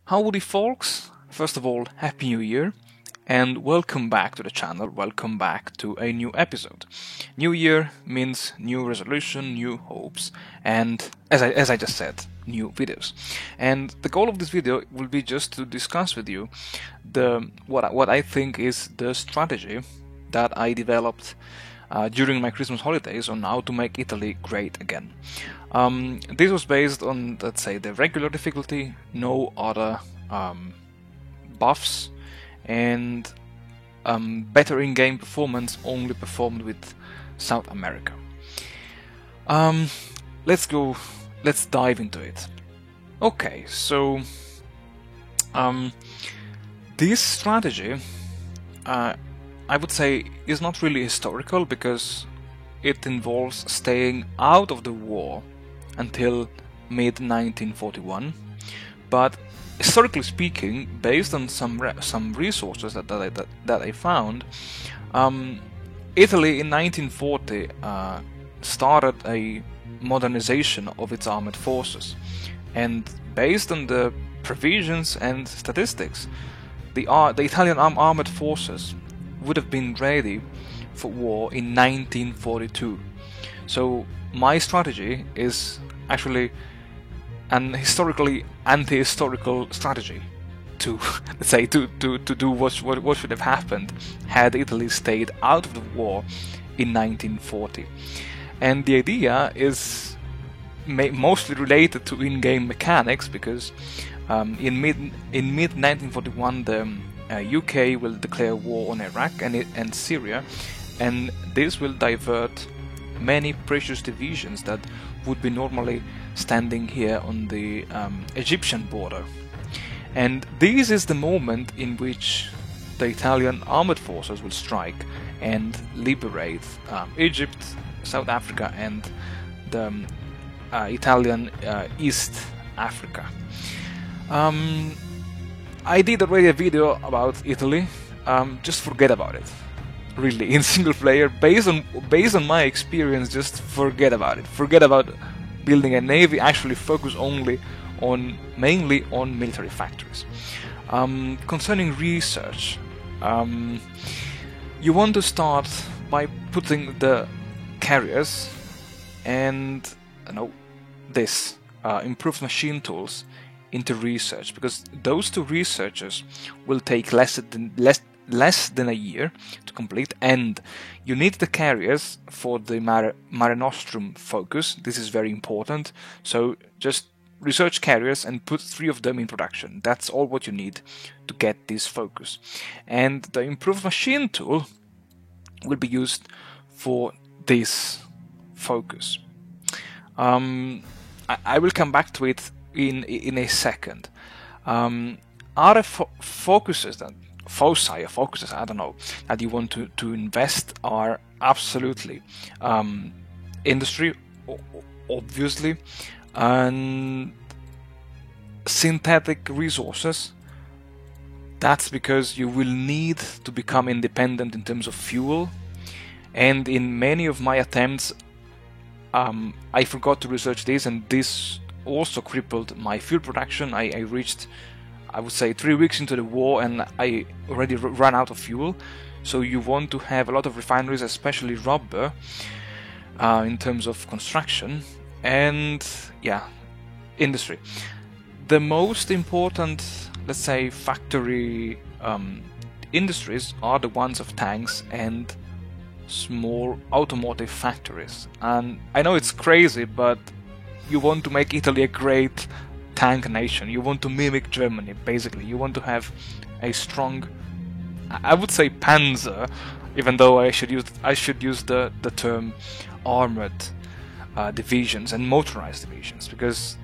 Howdy folks, first of all, Happy New Year and welcome back to the channel, welcome back to a new episode. New Year means new resolution, new hopes and, as I just said, new videos. And the goal of this video will be just to discuss with you what I think is the strategy that I developed during my Christmas holidays on how to make Italy great again. This was based on, let's say, the regular difficulty, no other buffs, and better in-game performance only performed with South America. Let's dive into it. Okay, so this strategy I would say is not really historical because it involves staying out of the war until mid-1941, but historically speaking, based on some resources that I found, Italy in 1940 started a modernization of its armed forces, and based on the provisions and statistics, the Italian armed forces would have been ready for war in 1942. So my strategy is actually an historically anti-historical strategy to let's say to do what should have happened had Italy stayed out of the war in 1940. And the idea is mostly related to in-game mechanics because in mid 1941 the UK will declare war on Iraq and Syria, and this will divert many precious divisions that would be normally standing here on the Egyptian border. And this is the moment in which the Italian armed forces will strike and liberate Egypt, South Africa and the Italian East Africa. I did already a video about Italy. Just forget about it. Really, in single player, based on my experience, just forget about it. Forget about building a navy. Actually, focus mainly on military factories. Concerning research, you want to start by putting the carriers and improved machine tools into research, because those two researches will take less than a year to complete, and you need the carriers for the Mare Nostrum focus. This is very important, so just research carriers and put 3 of them in production. That's all what you need to get this focus. And the improved machine tool will be used for this focus. I will come back to it in a second. Other focuses that foci or focuses, I don't know, that you want to invest are absolutely industry, obviously, and synthetic resources. That's because you will need to become independent in terms of fuel, and in many of my attempts I forgot to research this, and this also crippled my fuel production. I reached, I would say, 3 weeks into the war and I already ran out of fuel. So you want to have a lot of refineries, especially rubber, in terms of construction and industry. The most important, let's say, factory industries are the ones of tanks and small automotive factories. And I know it's crazy, but you want to make Italy a great tank nation. You want to mimic Germany, basically. You want to have a strong, I would say, Panzer, even though I should use the term armored divisions and motorized divisions, because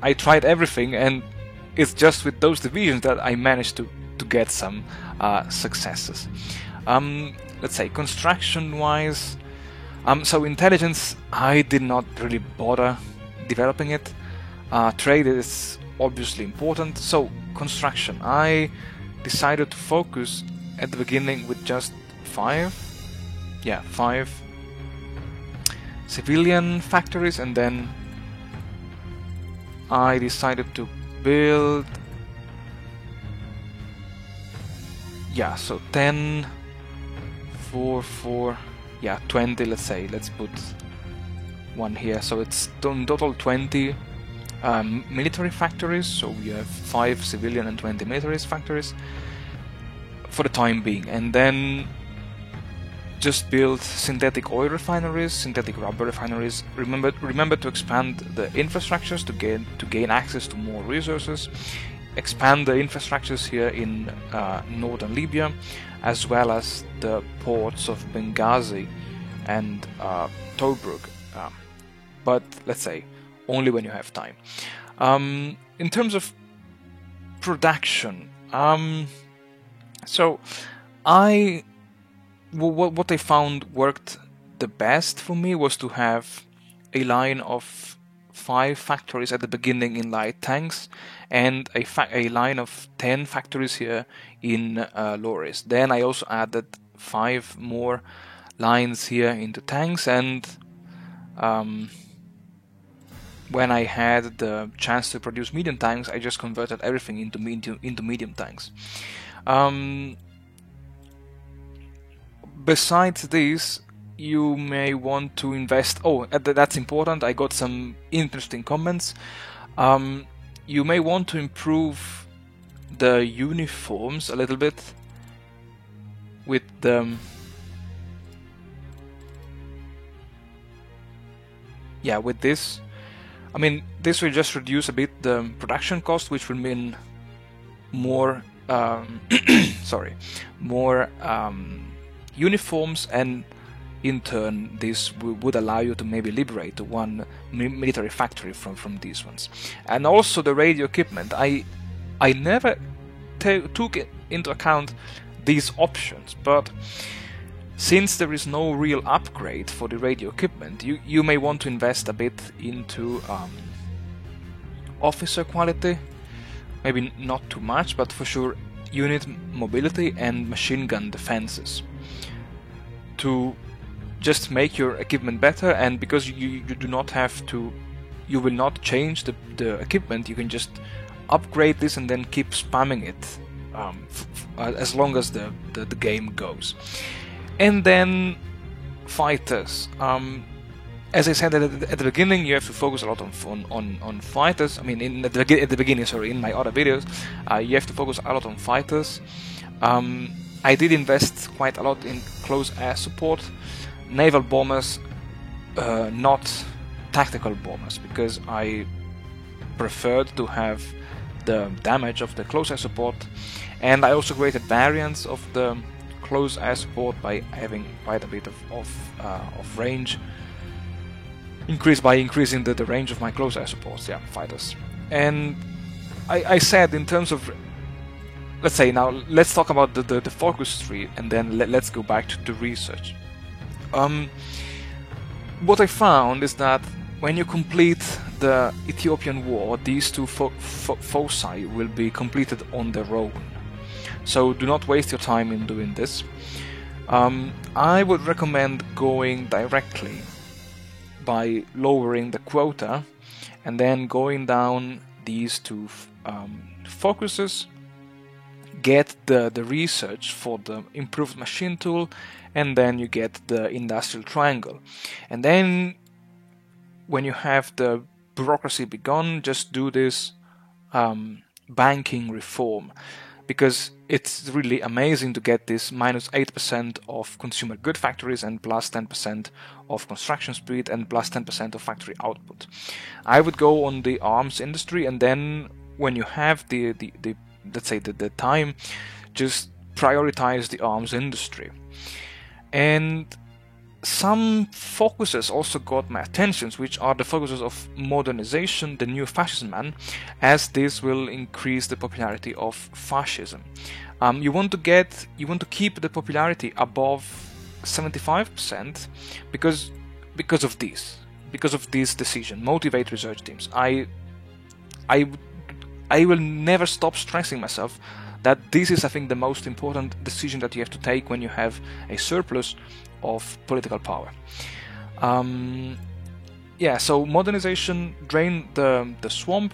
I tried everything and it's just with those divisions that I managed to get some successes. Let's say construction-wise, so intelligence, I did not really bother developing it. Trade is obviously important. So construction, I decided to focus at the beginning with just 5 civilian factories, and then I decided to build yeah, so 10, 4, 4, yeah, 20, let's say. Let's put one here. So it's in total 20 military factories. So we have 5 civilian and 20 military factories for the time being. And then just build synthetic oil refineries, synthetic rubber refineries. Remember to expand the infrastructures to gain access to more resources. Expand the infrastructures here in northern Libya, as well as the ports of Benghazi and Tobruk. But let's say only when you have time. In terms of production, so what I found worked the best for me was to have a line of 5 factories at the beginning in light tanks and a line of 10 factories here in lorries. Then I also added 5 more lines here into tanks, and when I had the chance to produce medium tanks, I just converted everything into medium tanks. Besides this, you may want to invest. Oh, that's important. I got some interesting comments. You may want to improve the uniforms a little bit with the with this. I mean, this will just reduce a bit the production cost, which will mean more more uniforms, and in turn this would allow you to maybe liberate one military factory from these ones. And also the radio equipment, I never took into account these options, but since there is no real upgrade for the radio equipment, you may want to invest a bit into officer quality, maybe not too much, but for sure unit mobility and machine gun defenses, to just make your equipment better. And because you do not have to, you will not change the equipment, you can just upgrade this and then keep spamming it as long as the game goes. And then fighters. As I said at the beginning, you have to focus a lot on fighters. I mean, at the beginning, sorry, in my other videos, you have to focus a lot on fighters. I did invest quite a lot in close air support, naval bombers, not tactical bombers, because I preferred to have the damage of the close air support, and I also created variants of the close air support by having quite a bit of range, increasing the range of my close air supports, fighters. And I said, in terms of, let's say, now let's talk about the focus tree, and then let's go back to the research. What I found is that when you complete the Ethiopian War, these two foci will be completed on their own. So do not waste your time in doing this. I would recommend going directly by lowering the quota and then going down these two focuses, get the research for the improved machine tool, and then you get the industrial triangle. And then when you have the bureaucracy begun, just do this banking reform, because it's really amazing to get this -8% of consumer good factories and +10% of construction speed and +10% of factory output. I would go on the arms industry, and then when you have the let's say the time, just prioritize the arms industry. And some focuses also got my attention, which are the focuses of modernization, the new fascism man, as this will increase the popularity of fascism. You want to keep the popularity above 75% because of this decision. Motivate research teams. I will never stop stressing myself that this is, I think, the most important decision that you have to take when you have a surplus of political power. So modernization, drain the swamp,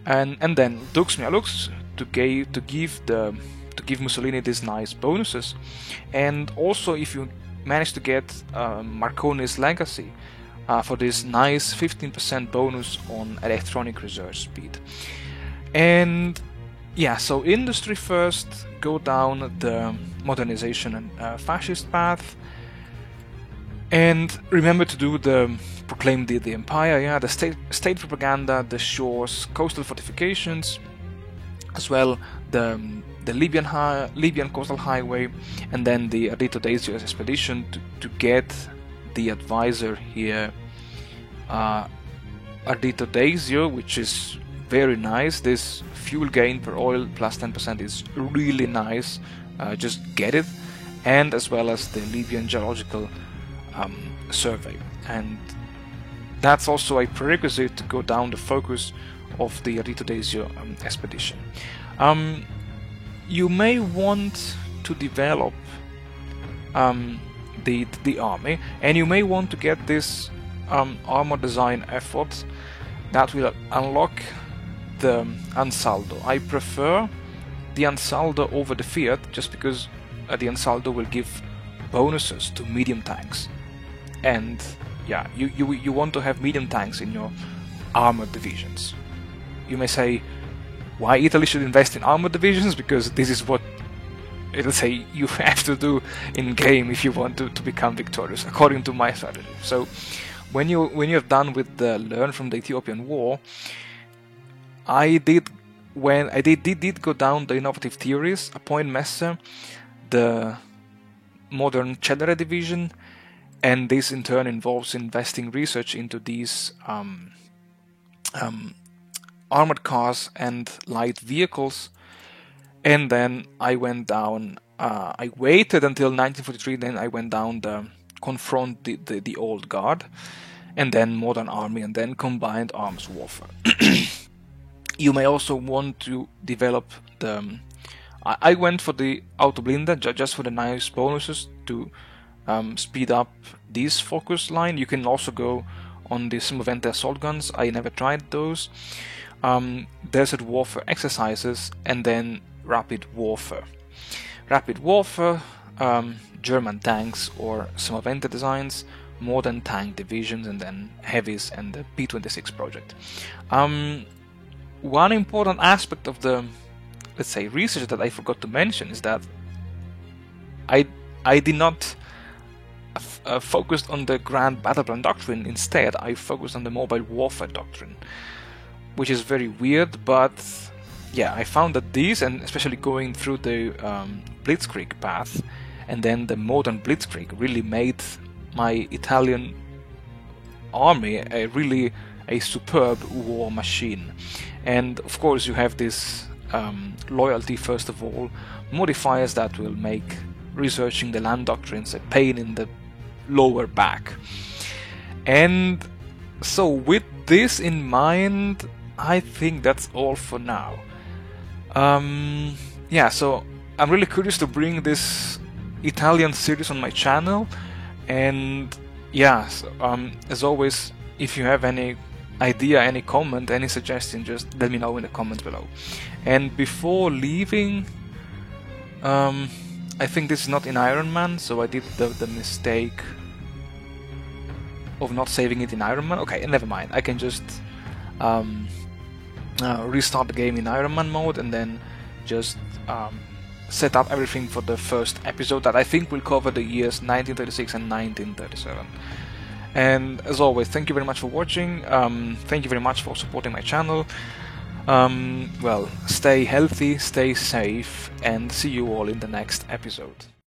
and then Dux Mia Lux to give to give Mussolini these nice bonuses. And also if you manage to get Marconi's Legacy for this nice 15% bonus on electronic research speed. And yeah, so industry first, go down the modernization and fascist path, and remember to do the proclaim the empire, yeah, the state propaganda, the shores, coastal fortifications, as well the Libyan coastal highway, and then the Ardito Desio expedition to get the advisor here, Ardito Desio, which is very nice. This fuel gain per oil plus 10% is really nice, just get it, and as well as the Libyan geological survey, and that's also a prerequisite to go down the focus of the Ardito Desio expedition. You may want to develop the army, and you may want to get this armor design effort that will unlock the Ansaldo. I prefer the Ansaldo over the Fiat just because the Ansaldo will give bonuses to medium tanks, and yeah, you want to have medium tanks in your armored divisions. You may say, why Italy should invest in armored divisions? Because this is what, let's say, you have to do in game if you want to become victorious, according to my strategy. So when you're done with the learn from the Ethiopian War, I did go down the innovative theories, appoint Messer, the modern Cedere division, and this in turn involves investing research into these armored cars and light vehicles. And then I went down, I waited until 1943, then I went down the confront the old guard, and then modern army, and then combined arms warfare. You may also want to develop the I went for the Autoblinda just for the nice bonuses to speed up this focus line. You can also go on the Semovente assault guns. I never tried those. Desert warfare exercises, and then rapid warfare. Rapid warfare, German tanks or Semovente designs, modern tank divisions, and then heavies and the P-26 project. One important aspect of the, let's say, research that I forgot to mention is that I did not focused on the Grand Battle Plan Doctrine. Instead, I focused on the Mobile Warfare Doctrine, which is very weird, but yeah, I found that these, and especially going through the Blitzkrieg path and then the modern Blitzkrieg, really made my Italian army a superb war machine. And of course you have this loyalty, first of all, modifiers that will make researching the land doctrines a pain in the lower back. And so with this in mind, I think that's all for now. Yeah, so I'm really curious to bring this Italian series on my channel, and yeah, so, as always, if you have any idea, any comment, any suggestion, just let me know in the comments below. And before leaving, I think this is not in Iron Man, so I did the mistake of not saving it in Iron Man. Okay, never mind, I can just restart the game in Iron Man mode and then just set up everything for the first episode that I think will cover the years 1936 and 1937. And as always, thank you very much for watching, thank you very much for supporting my channel. Well, stay healthy, stay safe, and see you all in the next episode.